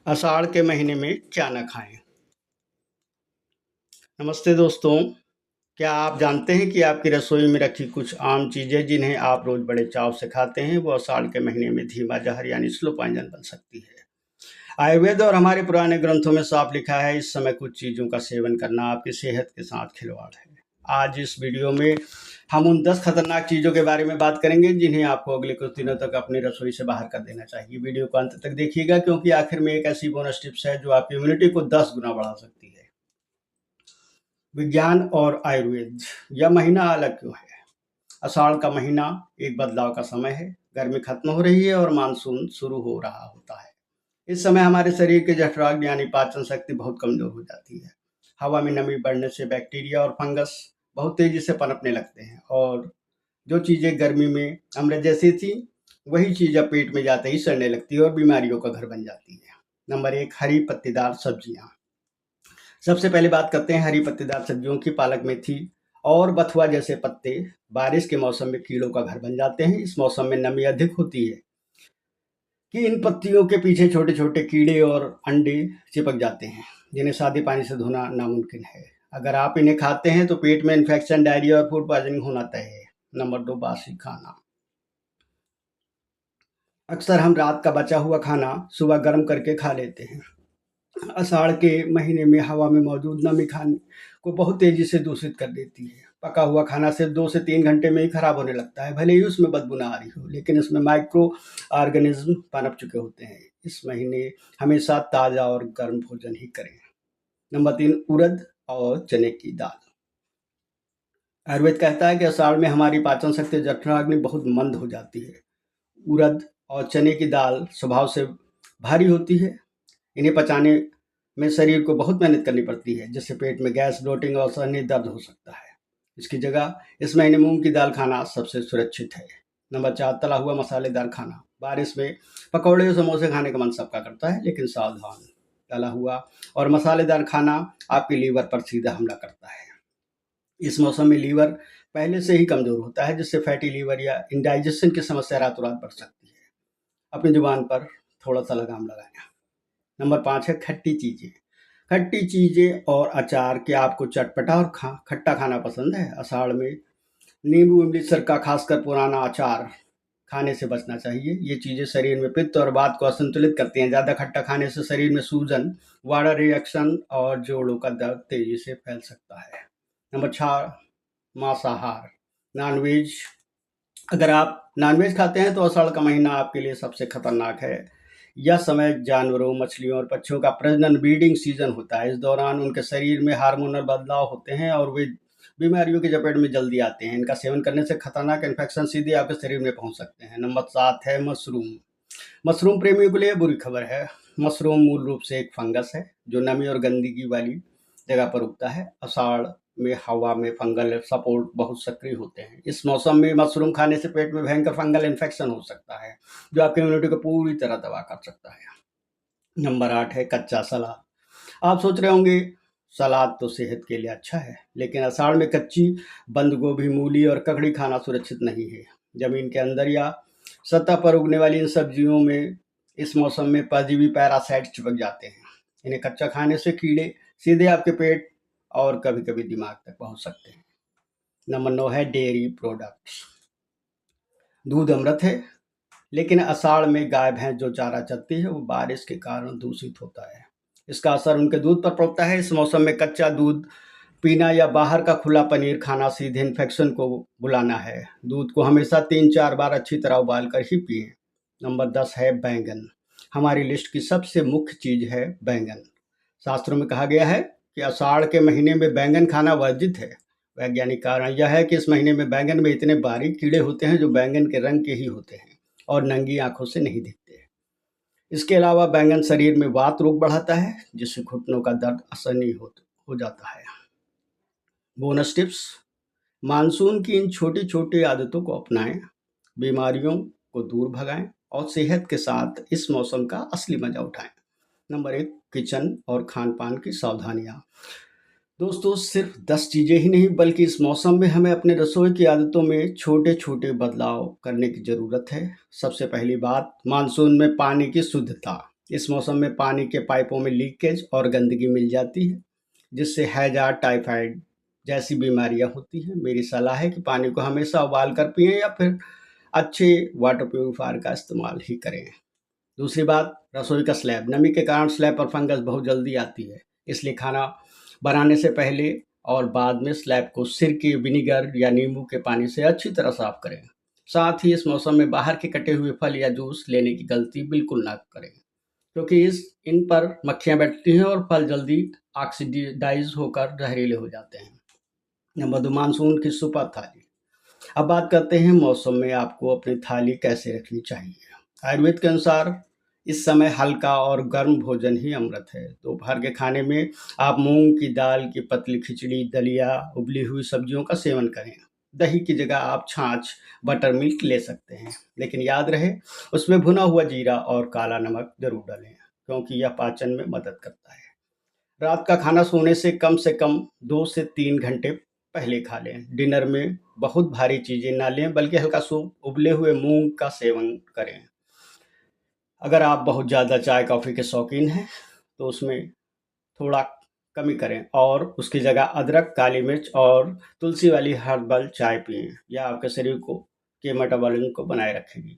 आषाढ़ के महीने में क्या न खाएं। नमस्ते दोस्तों, क्या आप जानते हैं कि आपकी रसोई में रखी कुछ आम चीज़ें जिन्हें आप रोज़ बड़े चाव से खाते हैं, वो आषाढ़ के महीने में धीमा जहर यानी स्लो पॉइजन बन सकती है। आयुर्वेद और हमारे पुराने ग्रंथों में साफ लिखा है, इस समय कुछ चीज़ों का सेवन करना आपकी सेहत के साथ खिलवाड़ है। आज इस वीडियो में हम उन 10 खतरनाक चीज़ों के बारे में बात करेंगे जिन्हें आपको अगले कुछ दिनों तक अपनी रसोई से बाहर कर देना चाहिए। वीडियो को अंत तक देखिएगा क्योंकि आखिर में एक ऐसी बोनस टिप्स है जो आपकी इम्यूनिटी को 10 गुना बढ़ा सकती है। विज्ञान और आयुर्वेद, यह महीना अलग क्यों है? आषाढ़ का महीना एक बदलाव का समय है। गर्मी खत्म हो रही है और मानसून शुरू हो रहा होता है। इस समय हमारे शरीर के जठराग्नि यानी पाचन शक्ति बहुत कमजोर हो जाती है। हवा में नमी बढ़ने से बैक्टीरिया और फंगस बहुत तेजी से पनपने लगते हैं और जो चीजें गर्मी में अमृत जैसी थी, वही चीज अब पेट में जाते ही सड़ने लगती है और बीमारियों का घर बन जाती है। नंबर 1, हरी पत्तेदार सब्जियां। सबसे पहले बात करते हैं हरी पत्तेदार सब्जियों की। पालक, मेथी और बथुआ जैसे पत्ते बारिश के मौसम में कीड़ों का घर बन जाते हैं। इस मौसम में नमी अधिक होती है कि इन पत्तियों के पीछे छोटे छोटे कीड़े और अंडे चिपक जाते हैं, जिन्हें सादे पानी से धोना नामुमकिन है। अगर आप इन्हें खाते हैं तो पेट में इन्फेक्शन, डायरिया और फूड पॉइजनिंग होना तय है। नंबर 2, बासी खाना। अक्सर हम रात का बचा हुआ खाना सुबह गर्म करके खा लेते हैं। आषाढ़ के महीने में हवा में मौजूद नमी खाने को बहुत तेजी से दूषित कर देती है। पका हुआ खाना सिर्फ 2 से 3 घंटे में ही खराब होने लगता है। भले ही उसमें बदबू ना आ रही हो, लेकिन इसमें माइक्रो ऑर्गेनिज्म पनप चुके होते हैं। इस महीने हमेशा ताज़ा और गर्म भोजन ही करें। नंबर 3, उड़द और चने की दाल। आयुर्वेद कहता है कि आषाढ़ में हमारी पाचन शक्ति, जठराग्नि बहुत मंद हो जाती है। उड़द और चने की दाल स्वभाव से भारी होती है। इन्हें पचाने में शरीर को बहुत मेहनत करनी पड़ती है, जिससे पेट में गैस, ब्लोटिंग और सहनीय दर्द हो सकता है। इसकी जगह इस महीने मूंग की दाल खाना सबसे सुरक्षित है। नंबर 4, तला हुआ मसालेदार खाना। बारिश में पकौड़े और समोसे खाने का मन सबका करता है, लेकिन सावधान, तला हुआ और मसालेदार खाना आपके लीवर पर सीधा हमला करता है। इस मौसम में लीवर पहले से ही कमजोर होता है, जिससे फैटी लीवर या इंडाइजेशन की समस्या रातों रात बढ़ सकती है। अपनी जुबान पर थोड़ा सा लगाम लगाएं। नंबर 5 है खट्टी चीज़ें। खट्टी चीज़ें और अचार, क्या आपको चटपटा और खट्टा खाना पसंद है? आषाढ़ में नींबू, इमली, सिरका, खासकर पुराना अचार खाने से बचना चाहिए। ये चीज़ें शरीर में पित्त और वात को असंतुलित करती हैं। ज़्यादा खट्टा खाने से शरीर में सूजन, वाटर रिएक्शन और जोड़ों का दर्द तेजी से फैल सकता है। नंबर 6, मांसाहार, नॉनवेज। अगर आप नॉनवेज खाते हैं तो आषाढ़ का महीना आपके लिए सबसे खतरनाक है। यह समय जानवरों, मछलियों और पक्षियों का प्रजनन, ब्रीडिंग सीजन होता है। इस दौरान उनके शरीर में हार्मोनल बदलाव होते हैं और वे बीमारियों की चपेट में जल्दी आते हैं। इनका सेवन करने से खतरनाक इन्फेक्शन सीधे आपके शरीर में पहुंच सकते हैं। नंबर 7 है मशरूम। मशरूम प्रेमियों के लिए बुरी खबर है। मशरूम मूल रूप से एक फंगस है जो नमी और गंदगी वाली जगह पर उगता है। आषाढ़ में हवा में फंगल सपोर्ट बहुत सक्रिय होते हैं। इस मौसम में मशरूम खाने से पेट में भयंकर फंगल इन्फेक्शन हो सकता है, जो आपकी इम्यूनिटी को पूरी तरह तबाह कर सकता है। नंबर 8 है कच्चा सलाद। आप सोच रहे होंगे सलाद तो सेहत के लिए अच्छा है, लेकिन आषाढ़ में कच्ची बंद गोभी, मूली और ककड़ी खाना सुरक्षित नहीं है। जमीन के अंदर या सतह पर उगने वाली इन सब्जियों में इस मौसम में परजीवी, पैरासाइट चिपक जाते हैं। इन्हें कच्चा खाने से कीड़े सीधे आपके पेट और कभी कभी दिमाग तक पहुंच सकते हैं। नंबर 9 है डेयरी प्रोडक्ट्स। दूध अमृत है, लेकिन आषाढ़ में गाय भैंस जो चारा चरती है वो बारिश के कारण दूषित होता है। इसका असर उनके दूध पर पड़ता है। इस मौसम में कच्चा दूध पीना या बाहर का खुला पनीर खाना सीधे इन्फेक्शन को बुलाना है। दूध को हमेशा 3-4 बार अच्छी तरह उबाल कर ही पिए। नंबर 10 है बैंगन। हमारी लिस्ट की सबसे मुख्य चीज है बैंगन। शास्त्रों में कहा गया है कि आषाढ़ के महीने में बैंगन खाना वर्जित है। वैज्ञानिक कारण यह है कि इस महीने में बैंगन में इतने बारीक कीड़े होते हैं जो बैंगन के रंग के ही होते हैं और नंगी आंखों से नहीं दिखते। इसके अलावा बैंगन शरीर में वात रोग बढ़ाता है, जिससे घुटनों का दर्द असहनीय हो जाता है। बोनस टिप्स, मानसून की इन छोटी छोटी आदतों को अपनाएं, बीमारियों को दूर भगाएं और सेहत के साथ इस मौसम का असली मजा उठाएं। नंबर 1, किचन और खान पान की सावधानियां। दोस्तों, सिर्फ 10 चीजें ही नहीं बल्कि इस मौसम में हमें अपने रसोई की आदतों में छोटे छोटे बदलाव करने की जरूरत है। सबसे पहली बात, मानसून में पानी की शुद्धता। इस मौसम में पानी के पाइपों में लीकेज और गंदगी मिल जाती है, जिससे हैजा, टाइफाइड जैसी बीमारियां होती हैं। मेरी सलाह है कि पानी को हमेशा उबाल कर पिएं या फिर अच्छे वाटर प्यूरिफायर का इस्तेमाल ही करें। दूसरी बात, रसोई का स्लैब। नमी के कारण स्लैब पर फंगस बहुत जल्दी आती है, इसलिए खाना बनाने से पहले और बाद में स्लैब को सिरके, विनेगर या नींबू के पानी से अच्छी तरह साफ करें। साथ ही इस मौसम में बाहर के कटे हुए फल या जूस लेने की गलती बिल्कुल ना करें, क्योंकि इन पर मक्खियां बैठती हैं और फल जल्दी ऑक्सीडाइज होकर जहरीले हो जाते हैं। नंबर 2, मानसून की सुपर थाली। अब बात करते हैं मौसम में आपको अपनी थाली कैसे रखनी चाहिए। आयुर्वेद के अनुसार इस समय हल्का और गर्म भोजन ही अमृत है। दोपहर के खाने में आप मूंग की दाल की पतली खिचड़ी, दलिया, उबली हुई सब्जियों का सेवन करें। दही की जगह आप छाछ, बटर मिल्क ले सकते हैं, लेकिन याद रहे उसमें भुना हुआ जीरा और काला नमक जरूर डालें, क्योंकि यह पाचन में मदद करता है। रात का खाना सोने से कम 2 से 3 घंटे पहले खा लें। डिनर में बहुत भारी चीज़ें ना लें, बल्कि हल्का सूप, उबले हुए मूंग का सेवन करें। अगर आप बहुत ज़्यादा चाय कॉफ़ी के शौकीन हैं, तो उसमें थोड़ा कमी करें और उसकी जगह अदरक, काली मिर्च और तुलसी वाली हर्बल चाय पिएं। यह आपके शरीर को के मेटाबॉलिज्म को बनाए रखेगी।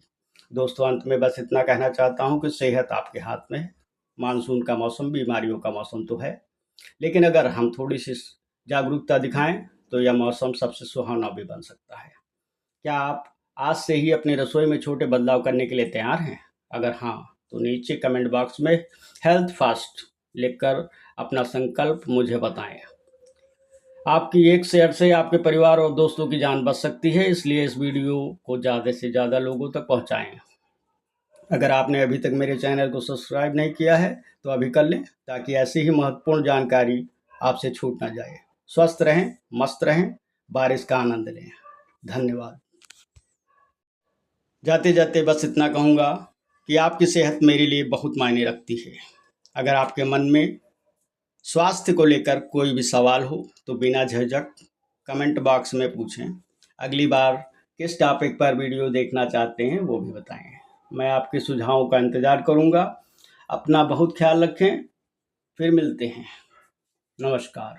दोस्तों, अंत में बस इतना कहना चाहता हूँ कि सेहत आपके हाथ में है। मानसून का मौसम बीमारियों का मौसम तो है, लेकिन अगर हम थोड़ी सी जागरूकता दिखाएं तो यह मौसम सबसे सुहावना भी बन सकता है। क्या आप आज से ही अपनी रसोई में छोटे बदलाव करने के लिए तैयार हैं? अगर हाँ, तो नीचे कमेंट बॉक्स में हेल्थ फास्ट लिखकर अपना संकल्प मुझे बताएं। आपकी एक शेयर से आपके परिवार और दोस्तों की जान बच सकती है, इसलिए इस वीडियो को ज़्यादा से ज़्यादा लोगों तक पहुंचाएं। अगर आपने अभी तक मेरे चैनल को सब्सक्राइब नहीं किया है, तो अभी कर लें, ताकि ऐसी ही महत्वपूर्ण जानकारी आपसे छूट ना जाए। स्वस्थ रहें, मस्त रहें, बारिश का आनंद लें। धन्यवाद। जाते जाते बस इतना कहूँगा कि आपकी सेहत मेरे लिए बहुत मायने रखती है। अगर आपके मन में स्वास्थ्य को लेकर कोई भी सवाल हो तो बिना झिझक कमेंट बॉक्स में पूछें। अगली बार किस टॉपिक पर वीडियो देखना चाहते हैं वो भी बताएं। मैं आपके सुझावों का इंतज़ार करूँगा। अपना बहुत ख्याल रखें। फिर मिलते हैं। नमस्कार।